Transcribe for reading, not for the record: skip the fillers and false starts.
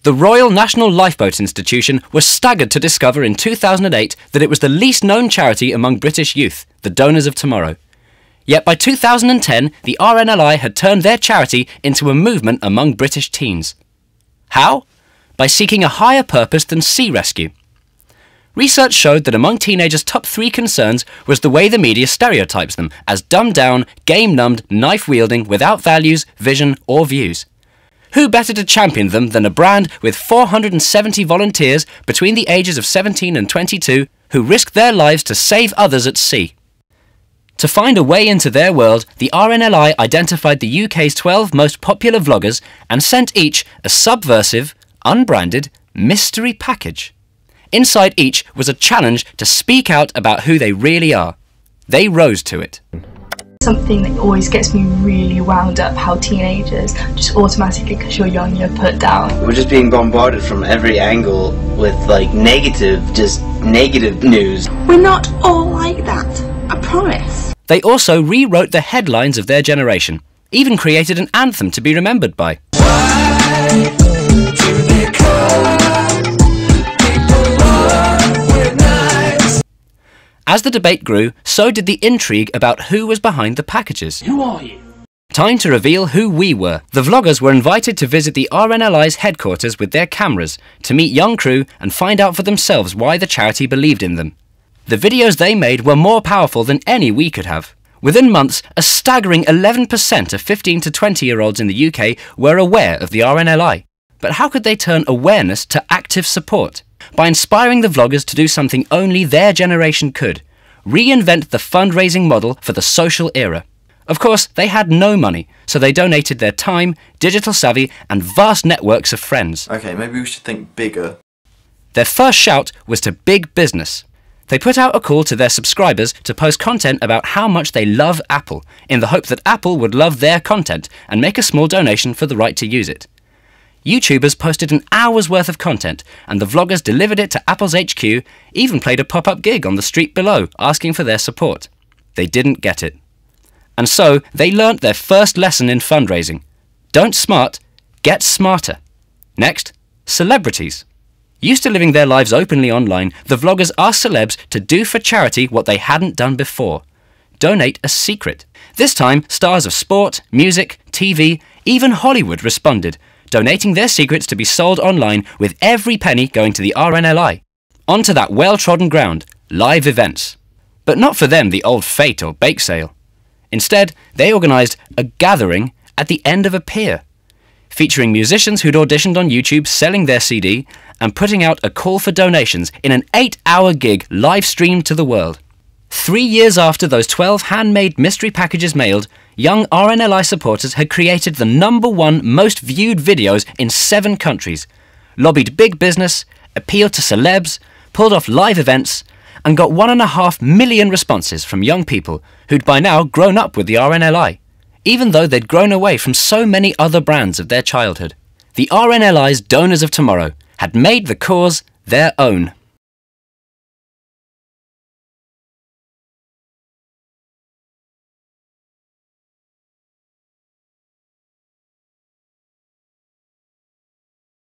The Royal National Lifeboat Institution was staggered to discover in 2008 that it was the least known charity among British youth, the donors of tomorrow. Yet by 2010, the RNLI had turned their charity into a movement among British teens. How? By seeking a higher purpose than sea rescue. Research showed that among teenagers' top 3 concerns was the way the media stereotypes them as dumbed down, game-numbed, knife-wielding, without values, vision or views. Who better to champion them than a brand with 470 volunteers between the ages of 17 and 22 who risk their lives to save others at sea? To find a way into their world, the RNLI identified the UK's 12 most popular vloggers and sent each a subversive, unbranded, mystery package. Inside each was a challenge to speak out about who they really are. They rose to it. Something that always gets me really wound up, how teenagers just automatically, because you're young, you're put down. We're just being bombarded from every angle with like negative news. We're not all like that, I promise. They also rewrote the headlines of their generation, even created an anthem to be remembered by. Why do they come? People run with knives. As the debate grew, so did the intrigue about who was behind the packages. Who are you? Time to reveal who we were. The vloggers were invited to visit the RNLI's headquarters with their cameras to meet young crew and find out for themselves why the charity believed in them. The videos they made were more powerful than any we could have. Within months, a staggering 11% of 15 to 20-year-olds in the UK were aware of the RNLI. But how could they turn awareness to active support? By inspiring the vloggers to do something only their generation could: reinvent the fundraising model for the social era. Of course, they had no money, so they donated their time, digital savvy, and vast networks of friends. Okay, maybe we should think bigger. Their first shout was to big business. They put out a call to their subscribers to post content about how much they love Apple, in the hope that Apple would love their content and make a small donation for the right to use it. YouTubers posted an hour's worth of content, and the vloggers delivered it to Apple's HQ, even played a pop-up gig on the street below, asking for their support. They didn't get it. And so, they learnt their first lesson in fundraising. Don't smart, get smarter. Next, celebrities. Used to living their lives openly online, the vloggers asked celebs to do for charity what they hadn't done before: donate a secret. This time, stars of sport, music, TV, even Hollywood responded, donating their secrets to be sold online, with every penny going to the RNLI. Onto that well-trodden ground, live events. But not for them the old fete or bake sale. Instead, they organised a gathering at the end of a pier, featuring musicians who'd auditioned on YouTube selling their CD and putting out a call for donations in an 8-hour gig live-streamed to the world. 3 years after those 12 handmade mystery packages mailed, young RNLI supporters had created the #1 most viewed videos in 7 countries, lobbied big business, appealed to celebs, pulled off live events, and got 1.5 million responses from young people who'd by now grown up with the RNLI, even though they'd grown away from so many other brands of their childhood. The RNLI's donors of tomorrow had made the cause their own.